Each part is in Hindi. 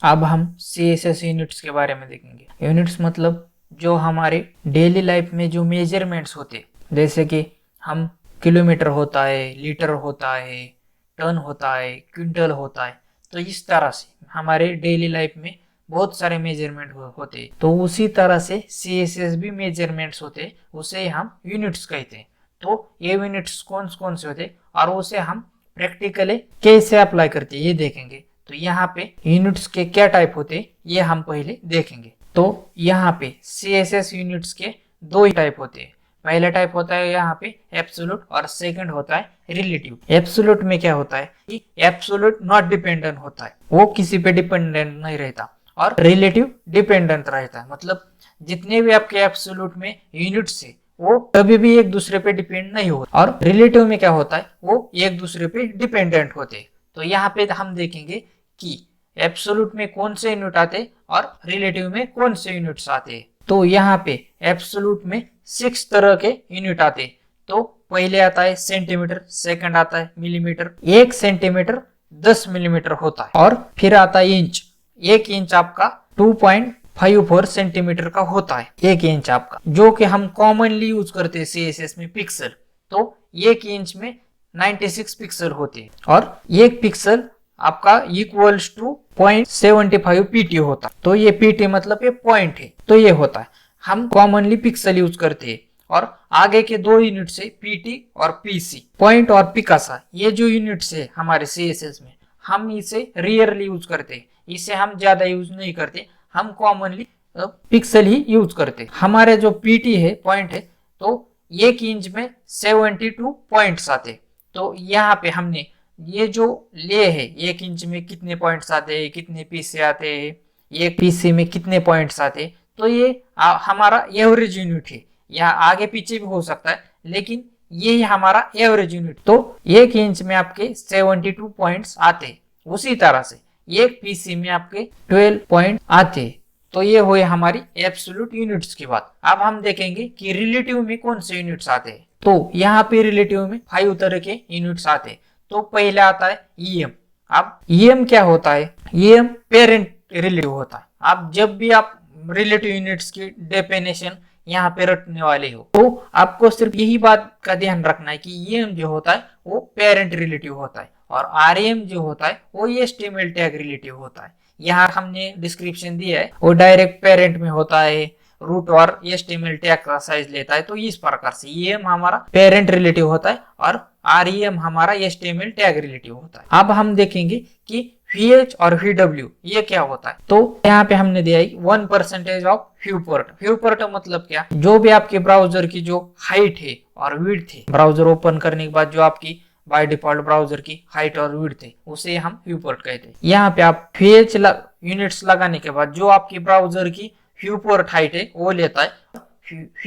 अब हम CSS यूनिट्स के बारे में देखेंगे। यूनिट्स मतलब जो हमारे डेली लाइफ में जो मेजरमेंट्स होते, जैसे कि हम किलोमीटर होता है, लीटर होता है, टन होता है, क्विंटल होता है, तो इस तरह से हमारे डेली लाइफ में बहुत सारे मेजरमेंट होते, तो उसी तरह से CSS भी मेजरमेंट्स होते, उसे हम यूनिट्स कहते हैं। तो ये यूनिट्स कौन कौन से होते और उसे हम प्रैक्टिकली कैसे अप्लाई करते ये देखेंगे। तो यहाँ पे यूनिट्स के क्या टाइप होते ये हम पहले देखेंगे। तो यहाँ पे CSS यूनिट्स के दो ही टाइप होते हैं। पहला टाइप होता है यहाँ पे एब्सोल्यूट और सेकंड होता है रिलेटिव। एब्सोल्यूट में क्या होता है कि एब्सोल्यूट नॉट डिपेंडेंट होता है, वो किसी पे डिपेंडेंट नहीं रहता, और रिलेटिव डिपेंडेंट रहता है। मतलब जितने भी आपके एब्सोल्यूट में यूनिट्स है वो कभी भी एक दूसरे पे डिपेंड नहीं होता, और रिलेटिव में क्या होता है वो एक दूसरे पे डिपेंडेंट होते हैं। तो यहाँ पे हम देखेंगे कि एब्सोल्यूट में कौन से यूनिट आते और रिलेटिव में कौन से यूनिट्स आते। तो यहाँ पे एब्सोल्यूट में 6 तरह के यूनिट आते। तो पहले आता है सेंटीमीटर, सेकंड आता है मिलीमीटर, 1 सेंटीमीटर 10 मिलीमीटर होता है, और फिर आता है इंच। 1 इंच आपका 2.54 सेंटीमीटर का होता है, 1 इंच आपका, जो कि हम कॉमनली यूज करते हैं CSS में पिक्सल। तो 1 इंच में 96 पिक्सल होते हैं, और 1 पिक्सल आपका इक्वल्स टू 0.75 PT होता है। तो ये PT मतलब ये पॉइंट है, तो ये होता है, हम कॉमनली पिक्सल यूज करते हैं। और आगे के 2 यूनिट से PT और PC, पॉइंट और पिकासा, ये जो यूनिट्स है हमारे CSS में, हम इसे रेयरली यूज करते हैं, इसे हम ज्यादा यूज नहीं करते, हम कॉमनली पिक्सल ही यूज करते। हमारे जो PT है, पॉइंट है, तो 1 इंच में 72 पॉइंट्स आते। तो यहाँ पे हमने ये जो ले है 1 इंच में कितने पॉइंट्स आते हैं, कितने PC आते हैं, एक PC में कितने पॉइंट्स आते, तो ये हमारा एवरेज यूनिट है। यहाँ आगे पीछे भी हो सकता है, लेकिन ये ही हमारा एवरेज यूनिट। तो 1 इंच में आपके 72 पॉइंट्स आते, उसी तरह से एक PC में आपके 12 पॉइंट आते। तो ये हुए हमारी एब्सोल्यूट यूनिट्स की बात। अब हम देखेंगे कि रिलेटिव में कौन से यूनिट्स आते हैं। तो यहाँ पे रिलेटिव में 5 तरह के यूनिट्स आते हैं। तो पहला आता है EM। अब EM क्या होता है, EM पेरेंट रिलेटिव होता है। अब जब भी आप रिलेटिव यूनिट्स की डेफिनेशन यहाँ पे रटने वाले हो, तो आपको सिर्फ यही बात का ध्यान रखना है कि EM जो होता है वो पेरेंट रिलेटिव होता है, और REM जो होता है वो HTML टैग रिलेटिव होता है। यहाँ हमने डिस्क्रिप्शन दिया है, वो डायरेक्ट पेरेंट में होता है, रूट और HTML टैग का साइज लेता है। तो इस प्रकार से EM हमारा पेरेंट रिलेटिव होता है, और REM हमारा HTML टैग रिलेटिव होता है। अब हम देखेंगे कि VH और VW ये क्या होता है। तो यहाँ पे हमने दिया है 1% ऑफ व्यूपोर्ट। व्यूपोर्ट मतलब क्या, जो भी आपके ब्राउजर की जो हाइट है और विड्थ है, ब्राउजर ओपन करने के बाद जो आपकी बाय डिफॉल्ट ब्राउजर की हाइट और विड्थ है, उसे हम व्यूपोर्ट कहते हैं। यहाँ पे आप VH यूनिट्स लगाने के बाद जो आपकी ब्राउजर की व्यूपोर्ट हाइट है वो लेता है,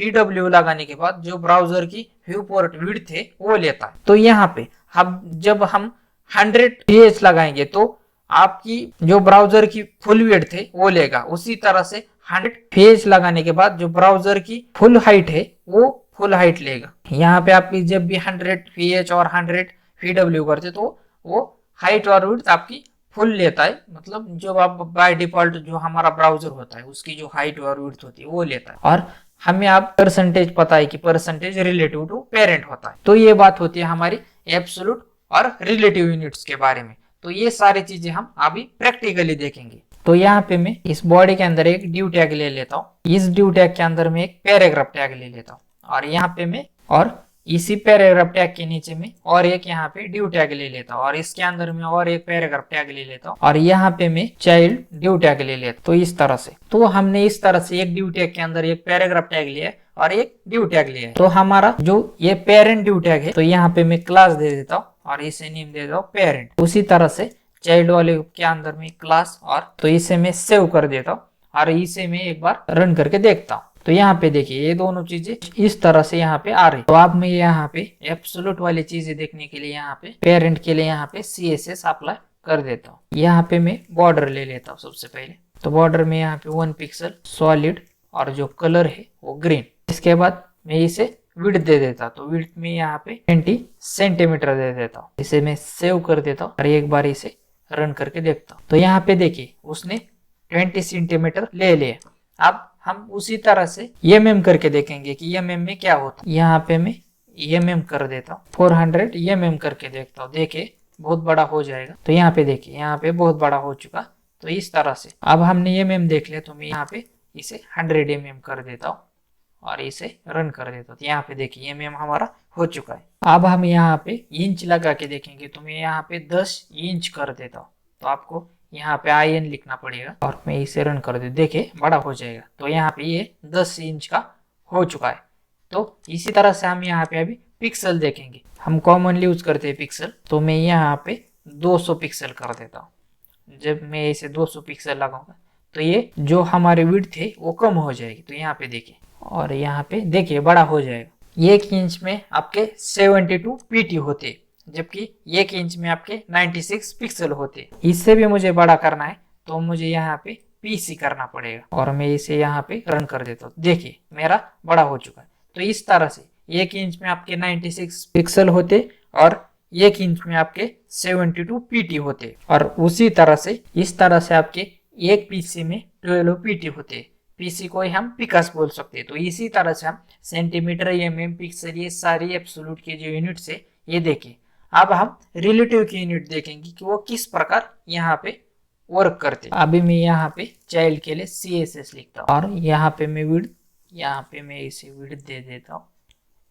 VW लगाने के बाद जो ब्राउजर की व्यूपोर्ट विड्थ है वो लेता है। तो यहाँ पे हम जब हम 100 VH लगाएंगे तो आपकी जो ब्राउजर की फुल विड्थ है वो लेगा। उसी तरह से 100 VH लगाने के बाद जो ब्राउजर की फुल हाइट है वो फुल हाइट लेगा। यहाँ पे आप जब भी 100 VH और 100 VW करते तो वो हाइट और विड्थ आपकी फुल लेता है। मतलब जो आप बाय डिफॉल्ट जो हमारा ब्राउजर होता है उसकी जो हाइट और विड्थ होती है वो लेता है। और हमें आप परसेंटेज पता है कि परसेंटेज रिलेटिव टू पेरेंट होता है। तो ये बात होती है हमारी एब्सोल्यूट और रिलेटिव यूनिट्स के बारे में। तो ये सारी चीजें हम अभी प्रैक्टिकली देखेंगे। तो यहाँ पे मैं इस बॉडी के अंदर एक ड्यू टैग ले लेता हूँ, इस ड्यू टैग के अंदर मैं एक पैराग्राफ टैग ले लेता हूँ, और यहाँ पे मैं और इसी पैराग्राफ टैग के नीचे में और एक यहाँ पे ड्यू टैग ले लेता हूँ, और इसके अंदर में और एक पैराग्राफ टैग ले लेता हूँ, और यहाँ पे मैं चाइल्ड ड्यू टैग ले लेता हूँ। तो इस तरह से, तो हमने इस तरह से एक ड्यू टैग के अंदर एक पैराग्राफ टैग लिया है और एक ड्यू टैग लिया है। तो हमारा जो ये पेरेंट ड्यू टैग है, तो यहाँ पे मैं क्लास दे देता हूँ और इसे नेम दे देता हूँ पेरेंट। उसी तरह से चाइल्ड वाले के अंदर में क्लास, और तो इसे मैं सेव कर देता हूँ और इसे मैं एक बार रन करके देखता हूँ। तो यहाँ पे देखिए ये दोनों चीजें इस तरह से यहाँ पे आ रही। तो अब मैं यहाँ पे एब्सोल्यूट वाली चीजें देखने के लिए यहाँ पे पेरेंट के लिए यहाँ पे CSS अप्लाई कर देता हूँ। यहाँ पे मैं बॉर्डर ले लेता हूँ सबसे पहले। तो बॉर्डर में यहाँ पे 1 पिक्सल सॉलिड, और जो कलर है वो ग्रीन। इसके बाद मैं इसे विड्थ दे देता, तो विड्थ में यहाँ पे 20 सेंटीमीटर दे देता हूँ। इसे मैं सेव कर देता हूँ और एक बार इसे रन करके देखता हूँ। तो यहाँ पे देखिए उसने 20 सेंटीमीटर ले लिया। अब हम उसी तरह से mm करके देखेंगे कि mm में क्या होता है। यहाँ पे मैं mm कर देता हूँ, 400 mm करके देखता हूँ। देखिए बहुत बड़ा हो जाएगा। तो यहाँ पे देखिए यहाँ पे बहुत बड़ा हो चुका। तो इस तरह से अब हमने mm देख लिया, तो मैं यहाँ पे इसे 100 mm कर देता हूँ और इसे रन कर देता हूँ। तो यहाँ पे देखिए mm हमारा हो चुका है। अब हम यहाँ पे इंच लगा के देखेंगे, तो मैं यहाँ पे 10 इंच कर देता हूँ। तो आपको यहाँ पे IN लिखना पड़ेगा और मैं इसे रन कर दे, देखिए बड़ा हो जाएगा। तो यहाँ पे ये 10 इंच का हो चुका है। तो इसी तरह से हम यहाँ पे अभी पिक्सल देखेंगे। हम कॉमनली यूज करते हैं पिक्सल, तो मैं यहाँ पे 200 पिक्सल कर देता हूँ। जब मैं इसे 200 पिक्सल लगाऊंगा तो ये जो हमारे विड्थ है वो कम हो जाएगी। तो यहाँ पे देखिए और यहाँ पे देखिए बड़ा हो जाएगा। 1 इंच में आपके 72 PT होते, जबकि 1 इंच में आपके 96 पिक्सल होते। इससे भी मुझे बड़ा करना है तो मुझे यहाँ पे PC करना पड़ेगा और मैं इसे यहाँ पे रन कर देता हूँ। देखिए मेरा बड़ा हो चुका है। तो इस तरह से 1 इंच में आपके 96 पिक्सल होते और 1 इंच में आपके 72 PT होते, और उसी तरह से इस तरह से आपके एक PC में 12 PT होते। PC को ही हम पिकास बोल सकते हैं। तो इसी तरह से हम सेंटीमीटर, mm, पिक्सल, ये सारी एब्सोल्यूट की जो यूनिट्स है ये देखें। अब हम रिलेटिव की यूनिट देखेंगे कि वो किस प्रकार यहाँ पे वर्क करते। अभी मैं यहाँ पे चाइल्ड के लिए CSS लिखता हूँ और यहाँ पे मैं विड्थ, यहाँ पे मैं इसे विड्थ दे देता हूँ।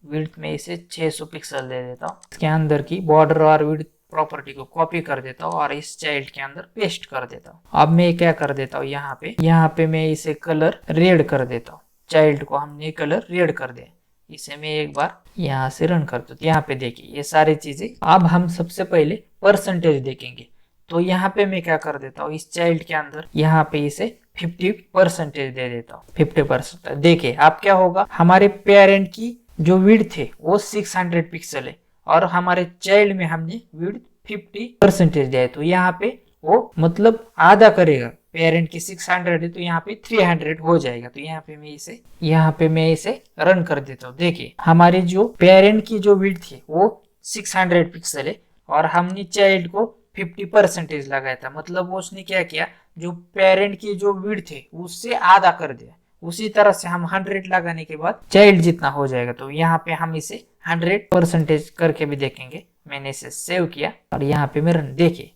विड्थ में इसे 600 पिक्सल दे देता हूँ। इसके अंदर की बॉर्डर और विड्थ प्रॉपर्टी को कॉपी कर देता हूँ और इस चाइल्ड के अंदर पेस्ट कर देता हूँ। अब मैं क्या कर देता हूँ, यहाँ पे मैं इसे कलर रेड कर देता हूँ। चाइल्ड को हमने कलर रेड कर दिया। इसे मैं एक बार यहाँ से रन कर दूँ। यहाँ पे देखिए ये सारी चीजें। अब हम सबसे पहले परसेंटेज देखेंगे। तो यहाँ पे मैं क्या कर देता हूँ, इस चाइल्ड के अंदर यहाँ पे इसे 50% दे देता हूँ। 50%। देखिए अब क्या होगा, हमारे पेरेंट की जो विड्थ है वो 600 पिक्सल है और हमारे चाइल्ड में हमने विड्थ 50% दिया है। तो यहाँ पे वो मतलब आधा करेगा। पेरेंट की 600 है तो यहाँ पे 300 हो जाएगा। तो यहाँ पे मैं इसे रन कर देता हूँ। देखिए हमारी जो पेरेंट की जो विड्थ है वो 600 पिक्सल है और हमने चाइल्ड को 50% लगाया था। मतलब वो उसने क्या किया, जो पेरेंट की जो विड्थ है उससे आधा कर दिया। उसी तरह से हम 100 लगाने के बाद चाइल्ड जितना हो जाएगा। तो यहाँ पे हम इसे 100% करके भी देखेंगे। मैंने इसे सेव किया और यहाँ पे मेरा देखिए,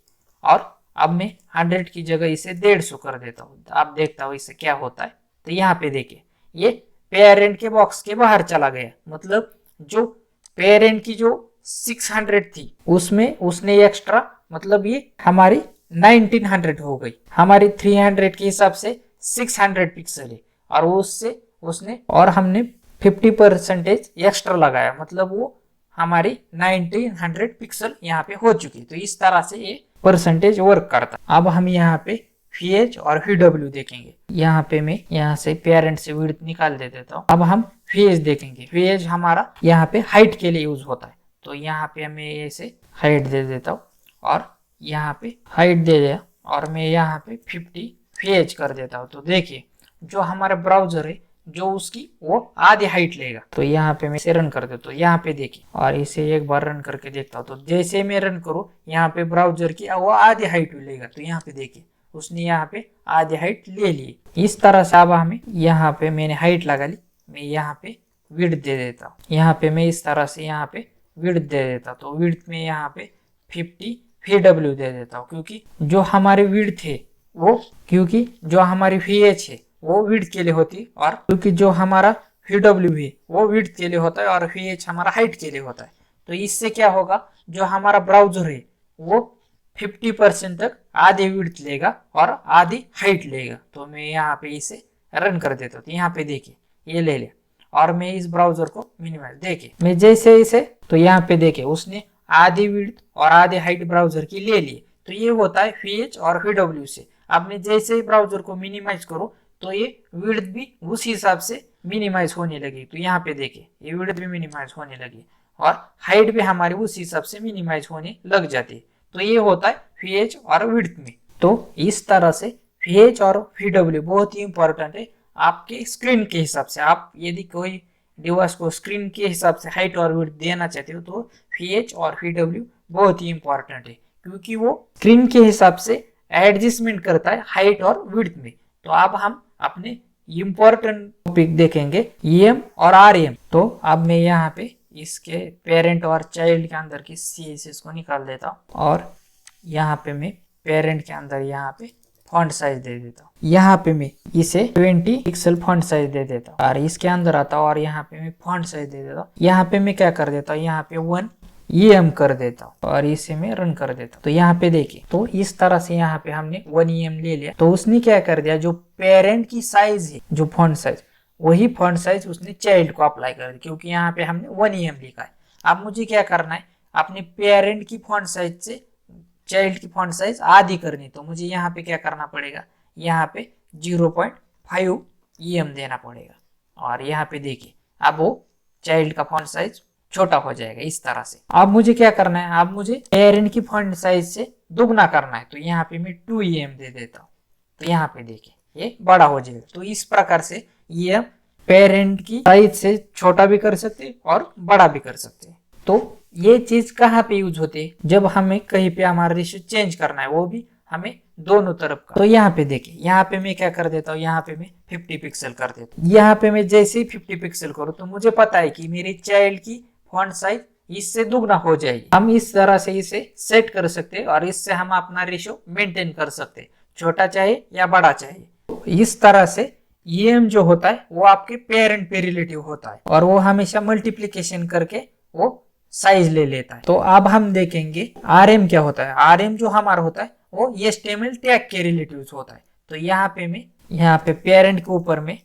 और अब मैं 100 की जगह इसे 150 कर देता हूँ। अब देखता हूँ इसे क्या होता है। तो यहाँ पे देखिए ये पेरेंट के बॉक्स के बाहर चला गया। मतलब जो पेरेंट की जो 600 थी उसमें उसने एक्स्ट्रा, मतलब ये हमारी 1900 हो गई। हमारी 300 के हिसाब से 600 पिक्सल है और उससे उसने और हमने 50% एक्स्ट्रा लगाया। मतलब वो हमारी 1900 पिक्सल यहाँ पे हो चुकी। तो इस तरह से ये परसेंटेज वर्क करता। अब हम यहाँ पे VH और VW देखेंगे। यहाँ पे मैं यहाँ से पेरेंट से विड्थ निकाल दे देता हूँ। अब हम VH देखेंगे। VH हमारा यहाँ पे हाइट के लिए यूज होता है। तो यहाँ पे हमें ऐसे हाइट दे देता हूँ और यहाँ पे हाइट दे दिया और मैं यहाँ पे 50 VH कर देता हूँ। तो देखिए जो हमारा ब्राउजर है जो उसकी वो आधी हाइट लेगा। तो यहाँ पे मैं इसे रन कर देता हूँ। यहाँ पे देखिए और इसे एक बार रन करके देखता हूँ। तो जैसे मैं रन करूँ यहाँ पे ब्राउजर की वो आधी हाइट लेगा। तो यहाँ पे देखिए उसने यहाँ पे आधी हाइट ले ली। इस तरह से अब हमें यहाँ पे मैंने हाइट लगा ली, मैं यहाँ पे विड्थ दे देता हूँ। यहाँ पे मैं इस तरह से यहाँ पे विड्थ दे देता हूँ। तो विड्थ में यहाँ पे 50 VW दे देता हूँ, क्योंकि जो हमारी विड्थ है वो, क्योंकि जो हमारी VH है वो विड्थ के लिए होती, और क्योंकि जो हमारा VW है वो विड्थ के लिए होता है और VH हमारा हाइट के लिए होता है। तो इससे क्या होगा, जो हमारा ब्राउजर है वो 50% तक आधी विड्थ लेगा और आधी हाइट लेगा। तो मैं यहाँ पे इसे रन कर देता हूँ। यहाँ पे देखिए ये ले लिया और मैं इस ब्राउजर को मिनिमाइज, देखिए मैं जैसे इसे, तो यहाँ पे देखिए उसने आधी विड्थ और आधी हाइट ब्राउजर की ले ली। तो ये होता है VH और VW से। अब मैं जैसे ही ब्राउजर को मिनिमाइज करूँ तो ये विड्थ भी उस हिसाब से मिनिमाइज होने लगी। तो यहाँ पे देखिए ये विड्थ भी मिनिमाइज होने लगी और हाइट भी हमारी उस हिसाब से मिनिमाइज होने लग जाती है। तो ये होता है VH और विड्थ में। तो इस तरह से VH और VW बहुत ही इंपॉर्टेंट है आपके स्क्रीन के हिसाब से। आप यदि कोई डिवाइस को स्क्रीन के हिसाब से हाइट और विड्थ देना चाहते हो तो VH और VW बहुत ही इंपॉर्टेंट है, क्योंकि वो स्क्रीन के हिसाब से एडजस्टमेंट करता है हाइट और विड्थ में। तो अब हम अपने इम्पोर्टेंट टॉपिक देखेंगे EM और RM। तो अब मैं यहाँ पे इसके पेरेंट और चाइल्ड के अंदर की CSS को निकाल देता हूँ और यहाँ पे मैं पेरेंट के अंदर यहाँ पे फॉन्ट साइज दे देता हूँ। यहाँ पे मैं इसे 20 पिक्सल फॉन्ट साइज दे देता हूँ और इसके अंदर आता हूँ और यहाँ पे मैं फॉन्ट साइज दे देता हूँ। यहाँ पे मैं क्या कर देता हूँ, यहाँ पे 1 EM कर देता हूँ और इसे मैं रन कर देता हूँ। तो यहाँ पे देखिए, तो इस तरह से यहाँ पे हमने 1 EM ले लिया। तो उसने क्या कर दिया, जो पेरेंट की साइज है, जो फॉन्ट साइज, वही फॉन्ट साइज उसने चाइल्ड को अप्लाई कर दिया, क्योंकि यहाँ पे हमने 1 EM लिखा है। अब मुझे क्या करना है, अपने पेरेंट की फॉन्ट साइज से चाइल्ड की फॉन्ट साइज आधी करनी। तो मुझे यहाँ पे क्या करना पड़ेगा, यहाँ पे 0.5 EM देना पड़ेगा और यहाँ पे देखिए अब वो चाइल्ड का फॉन्ट साइज छोटा हो जाएगा इस तरह से। अब मुझे क्या करना है, अब मुझे पेरेंट की फॉन्ट साइज से दुगना करना है। तो यहाँ पे मैं 2 EM दे देता हूँ। तो यहाँ पे देखिए ये बड़ा हो जाएगा। तो इस प्रकार से EM पेरेंट की साइज से छोटा भी कर सकते और बड़ा भी कर सकते। तो ये चीज कहाँ पे यूज होती है, जब हमें कहीं पे हमारा रेशियो चेंज करना है, वो भी हमें दोनों तरफ का। तो यहाँ पे देखिए, यहाँ पे मैं क्या कर देता हूँ, यहाँ पे मैं 50 पिक्सल कर देता हूँ। यहाँ पे मैं जैसे ही 50 पिक्सल करूँ तो मुझे पता है कि मेरी चाइल्ड की फॉन्ट साइज इससे दुगना हो जाएगी। हम इस तरह से इसे सेट कर सकते हैं और इससे हम अपना रेशियो मेंटेन कर सकते हैं, छोटा चाहे या बड़ा चाहे। तो इस तरह से EM जो होता है वो आपके पेरेंट पे रिलेटिव होता है और वो हमेशा मल्टीप्लीकेशन करके वो साइज ले लेता है। तो अब हम देखेंगे RM क्या होता है। RM जो हमारा होता है वो HTML टैग के रिलेटिव होता है। तो यहाँ पे मैं यहाँ पे पेरेंट के ऊपर में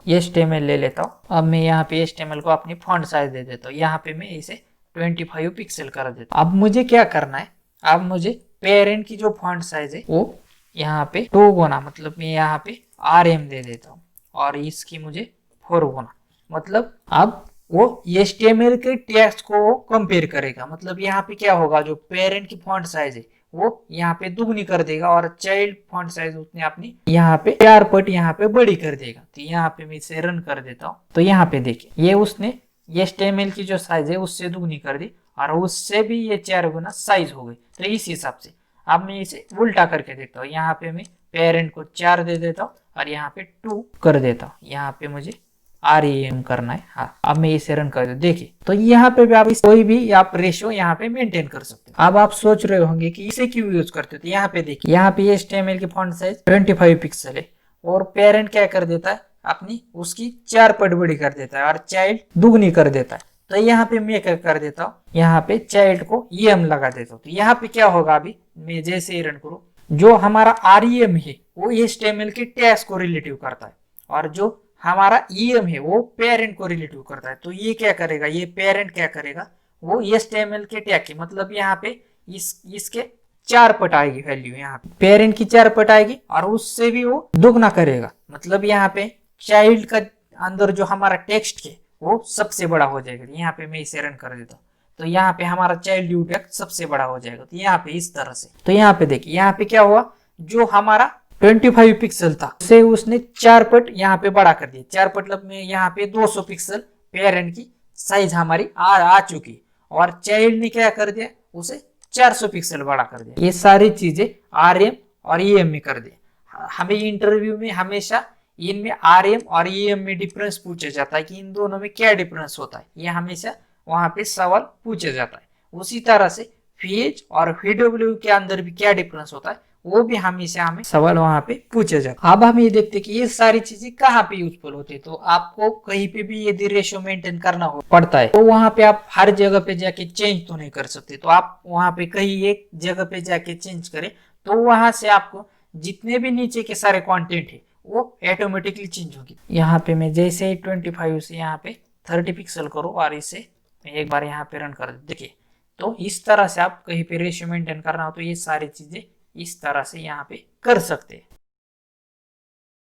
.html ले लेता हूँ। अब मैं यहाँ पे HTML को अपनी फॉन्ट साइज दे देता हूँ। यहाँ पे मैं इसे 25 पिक्सल कर देता हूँ। अब मुझे क्या करना है, अब मुझे पेरेंट की जो फॉन्ट साइज है वो यहाँ पे 2 गुना, मतलब मैं यहाँ पे RM दे देता हूँ और इसकी मुझे 4 गुना, मतलब अब वो HTML के टैग्स को कंपेयर करेगा। मतलब यहाँ पे क्या होगा, जो पेरेंट की फॉन्ट साइज है वो यहाँ पे दुगनी कर देगा और चाइल्ड फॉन्ट साइज उसने अपनी यहाँ पे 4 पट यहाँ पे बड़ी कर देगा। तो यहाँ पे मैं इसे रन कर देता हूँ। तो यहाँ पे देखिए ये उसने HTML की जो साइज है उससे दुगनी कर दी और उससे भी ये 4 गुना साइज हो गई। तो इस हिसाब से अब मैं इसे उल्टा करके देखता हूँ। यहाँ पे मैं पेरेंट को 4 दे देता हूँ और यहाँ पे 2 कर देता हूँ। यहाँ पे मुझे REM करना है। हाँ, अब मैं इसे रन कर दूं। देखिए तो यहाँ पे भी आप कोई भी आप रेशियो यहाँ पे मेंटेन कर सकते हो। अब आप सोच रहे होंगे कि इसे क्यों यूज करते हो। तो यहाँ पे देखिए, यहाँ पे HTML की फॉन्ट साइज 25 पिक्सल है और पेरेंट क्या कर देता है, अपनी उसकी 4 पट बड़ी कर देता है और चाइल्ड दुगनी कर देता है। तो यहाँ पे मैं क्या कर देता हूँ, यहाँ पे चाइल्ड को EM लगा देता हूँ। तो यहाँ पे क्या होगा, अभी मैं जैसे ही रन करूँ, जो हमारा REM है वो HTML के टैग्स को रिलेटिव करता है और जो हमारा EM है वो पेरेंट को रिलेटिव करता है। तो ये क्या करेगा, ये पेरेंट क्या करेगा, वो HTML के टैग की, मतलब यहाँ पे इसके 4 पट आएगी वैल्यू, यहाँ पे पेरेंट की 4 पट आएगी और उससे भी वो दुगना करेगा। मतलब यहाँ पे चाइल्ड का अंदर जो हमारा टेक्स्ट है वो सबसे बड़ा हो जाएगा। यहाँ पे मैं इसे रन कर देता हूँ। तो यहाँ पे हमारा चाइल्ड व्यू टैग सबसे बड़ा हो जाएगा। तो यहाँ पे इस तरह से, तो यहाँ पे देखिए, यहाँ पे क्या हुआ, जो हमारा 25 पिक्सल था उसे उसने 4 पट यहाँ पे बड़ा कर दिया। 4 पट मतलब में यहाँ पे 200 पिक्सल पेरेंट की साइज हमारी आ चुकी और चाइल्ड ने क्या कर दिया, उसे 400 पिक्सल बड़ा कर दिया। ये सारी चीजें RM और EM में कर दिया। हमें इंटरव्यू में हमेशा इनमें RM और EM में डिफरेंस पूछा जाता है कि इन दोनों में क्या डिफरेंस होता है, ये हमेशा वहां पे सवाल पूछा जाता है। उसी तरह से VH और VW के अंदर भी क्या डिफरेंस होता है वो भी हमेशा हमें सवाल वहां पे पूछे जाते। अब हम ये देखते कि ये सारी चीजें कहाँ पे यूजफुल होती है। तो आपको कहीं पे भी यदि रेशियो मेंटेन करना हो पड़ता है तो वहां पे आप हर जगह पे जाके चेंज तो नहीं कर सकते। तो आप वहां पे कहीं एक जगह पे जाके चेंज करें तो वहां से आपको जितने भी नीचे के सारे कंटेंट है वो ऑटोमेटिकली चेंज होगी। यहाँ पे मैं जैसे ही 25 से यहाँ पे 30 पिक्सल करूँ और इसे एक बार यहाँ पे रन कर देखिए, तो इस तरह से आप कहीं पे रेशियो मेंटेन करना हो तो ये सारी चीजें इस तरह से यहाँ पे कर सकते हैं।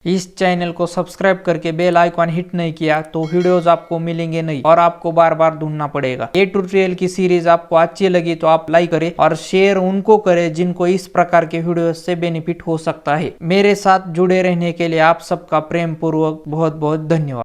इस चैनल को सब्सक्राइब करके बेल आइकॉन हिट नहीं किया तो वीडियोस आपको मिलेंगे नहीं और आपको बार बार ढूंढना पड़ेगा। ये ट्यूटोरियल की सीरीज आपको अच्छी लगी तो आप लाइक करें और शेयर उनको करें जिनको इस प्रकार के वीडियोस से बेनिफिट हो सकता है। मेरे साथ जुड़े रहने के लिए आप सबका प्रेम पूर्वक बहुत बहुत धन्यवाद।